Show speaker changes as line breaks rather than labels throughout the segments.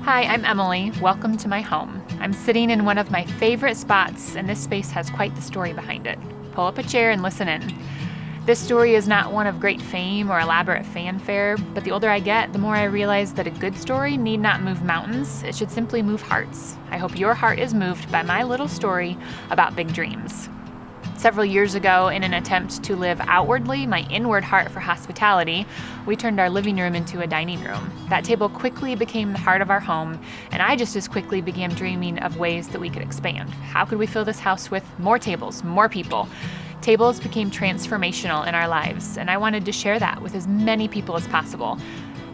Hi, I'm Emily. Welcome to my home. I'm sitting in one of my favorite spots, and this space has quite the story behind it. Pull up a chair and listen in. This story is not one of great fame or elaborate fanfare, but the older I get, the more I realize that a good story need not move mountains, it should simply move hearts. I hope your heart is moved by my little story about big dreams. Several years ago, in an attempt to live outwardly my inward heart for hospitality, we turned our living room into a dining room. That table quickly became the heart of our home, and I just as quickly began dreaming of ways that we could expand. How could we fill this house with more tables, more people? Tables became transformational in our lives, and I wanted to share that with as many people as possible.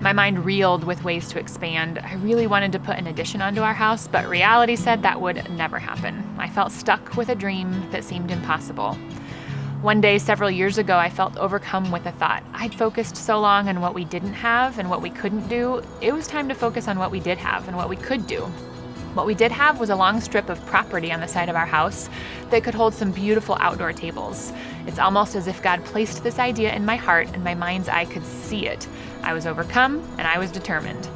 My mind reeled with ways to expand. I really wanted to put an addition onto our house, but reality said that would never happen. I felt stuck with a dream that seemed impossible. One day, several years ago, I felt overcome with a thought. I'd focused so long on what we didn't have and what we couldn't do. It was time to focus on what we did have and what we could do. What we did have was a long strip of property on the side of our house that could hold some beautiful outdoor tables. It's almost as if God placed this idea in my heart and my mind's eye could see it. I was overcome and I was determined.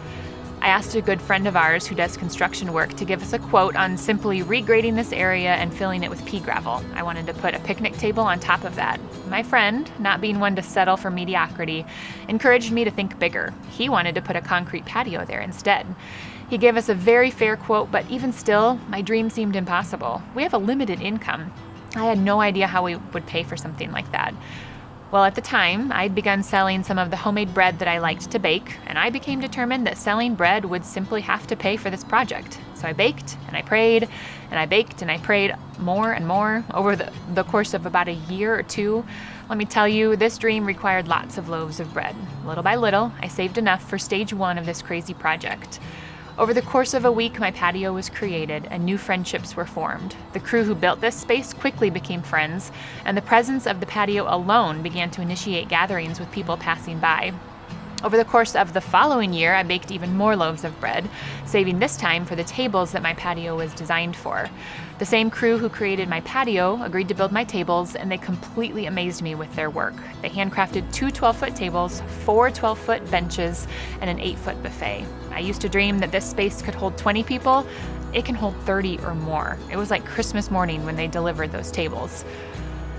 I asked a good friend of ours who does construction work to give us a quote on simply regrading this area and filling it with pea gravel. I wanted to put a picnic table on top of that. My friend, not being one to settle for mediocrity, encouraged me to think bigger. He wanted to put a concrete patio there instead. He gave us a very fair quote, but even still, my dream seemed impossible. We have a limited income. I had no idea how we would pay for something like that. Well, at the time, I'd begun selling some of the homemade bread that I liked to bake, and I became determined that selling bread would simply have to pay for this project. So I baked, and I prayed, and I baked, and I prayed more and more over the course of about a year or two. Let me tell you, this dream required lots of loaves of bread. Little by little, I saved enough for stage one of this crazy project. Over the course of a week, my patio was created and new friendships were formed. The crew who built this space quickly became friends, and the presence of the patio alone began to initiate gatherings with people passing by. Over the course of the following year, I baked even more loaves of bread, saving this time for the tables that my patio was designed for. The same crew who created my patio agreed to build my tables, and they completely amazed me with their work. They handcrafted 2 12-foot tables, 4 12-foot benches, and an 8-foot buffet. I used to dream that this space could hold 20 people. It can hold 30 or more. It was like Christmas morning when they delivered those tables.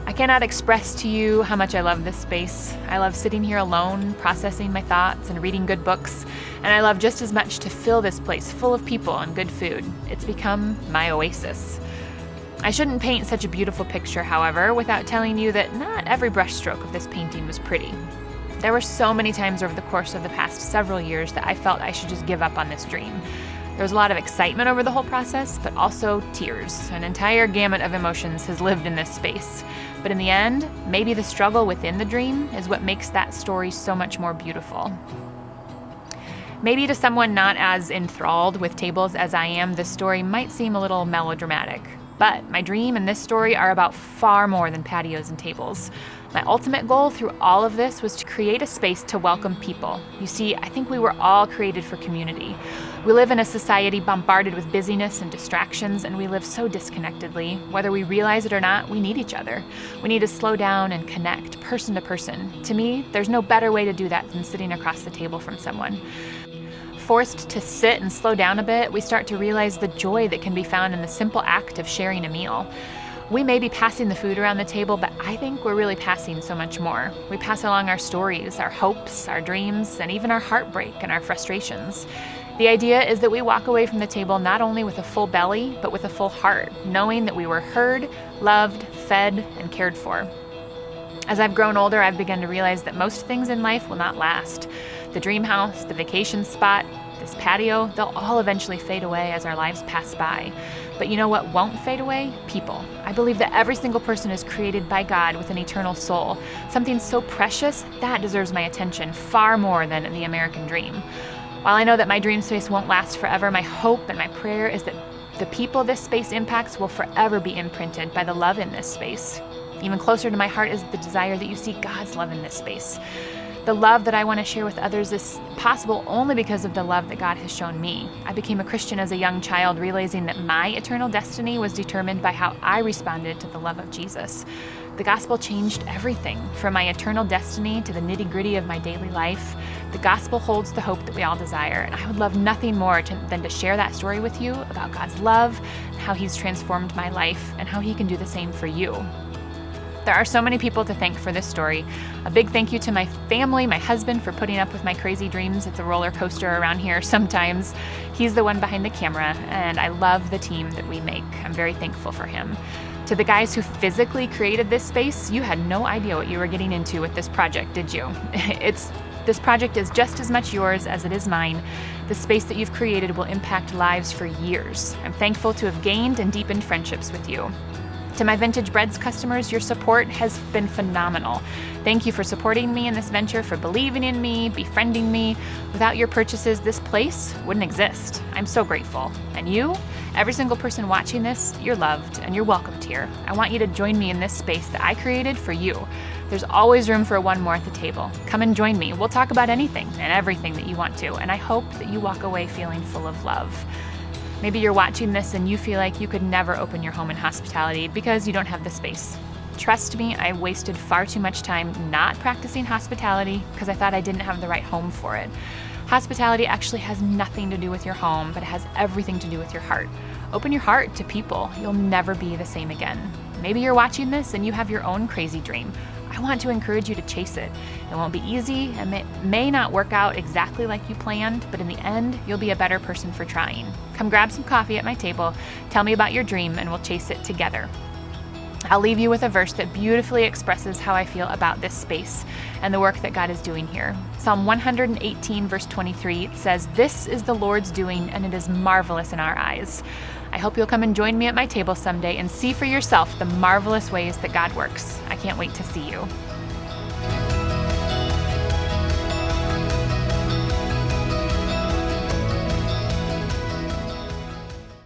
I cannot express to you how much I love this space. I love sitting here alone, processing my thoughts and reading good books, and I love just as much to fill this place full of people and good food. It's become my oasis. I shouldn't paint such a beautiful picture, however, without telling you that not every brushstroke of this painting was pretty. There were so many times over the course of the past several years that I felt I should just give up on this dream. There was a lot of excitement over the whole process, but also tears. An entire gamut of emotions has lived in this space. But in the end, maybe the struggle within the dream is what makes that story so much more beautiful. Maybe to someone not as enthralled with tables as I am, this story might seem a little melodramatic. But my dream and this story are about far more than patios and tables. My ultimate goal through all of this was to create a space to welcome people. You see, I think we were all created for community. We live in a society bombarded with busyness and distractions, and we live so disconnectedly. Whether we realize it or not, we need each other. We need to slow down and connect, person to person. To me, there's no better way to do that than sitting across the table from someone. Forced to sit and slow down a bit, we start to realize the joy that can be found in the simple act of sharing a meal. We may be passing the food around the table, but I think we're really passing so much more. We pass along our stories, our hopes, our dreams, and even our heartbreak and our frustrations. The idea is that we walk away from the table not only with a full belly, but with a full heart, knowing that we were heard, loved, fed, and cared for. As I've grown older, I've begun to realize that most things in life will not last. The dream house, the vacation spot, this patio, they'll all eventually fade away as our lives pass by. But you know what won't fade away? People. I believe that every single person is created by God with an eternal soul. Something so precious, that deserves my attention far more than the American dream. While I know that my dream space won't last forever, my hope and my prayer is that the people this space impacts will forever be imprinted by the love in this space. Even closer to my heart is the desire that you see God's love in this space. The love that I want to share with others is possible only because of the love that God has shown me. I became a Christian as a young child, realizing that my eternal destiny was determined by how I responded to the love of Jesus. The gospel changed everything, from my eternal destiny to the nitty-gritty of my daily life. The gospel holds the hope that we all desire, and I would love nothing more than to share that story with you about God's love, how He's transformed my life, and how He can do the same for you. There are so many people to thank for this story. A big thank you to my family, my husband, for putting up with my crazy dreams. It's a roller coaster around here sometimes. He's the one behind the camera, and I love the team that we make. I'm very thankful for him. To the guys who physically created this space, you had no idea what you were getting into with this project, did you? This project is just as much yours as it is mine. The space that you've created will impact lives for years. I'm thankful to have gained and deepened friendships with you. To my Vintage Breads customers, your support has been phenomenal. Thank you for supporting me in this venture, for believing in me, befriending me. Without your purchases, this place wouldn't exist. I'm so grateful. And you, every single person watching this, you're loved and you're welcomed here. I want you to join me in this space that I created for you. There's always room for one more at the table. Come and join me. We'll talk about anything and everything that you want to, and I hope that you walk away feeling full of love. Maybe you're watching this and you feel like you could never open your home in hospitality because you don't have the space. Trust me, I wasted far too much time not practicing hospitality because I thought I didn't have the right home for it. Hospitality actually has nothing to do with your home, but it has everything to do with your heart. Open your heart to people. You'll never be the same again. Maybe you're watching this and you have your own crazy dream. I want to encourage you to chase it. It won't be easy and it may not work out exactly like you planned, but in the end, you'll be a better person for trying. Come grab some coffee at my table, tell me about your dream, and we'll chase it together. I'll leave you with a verse that beautifully expresses how I feel about this space and the work that God is doing here. Psalm 118, verse 23 says, "This is the Lord's doing, and it is marvelous in our eyes." I hope you'll come and join me at my table someday and see for yourself the marvelous ways that God works. I can't wait to see you.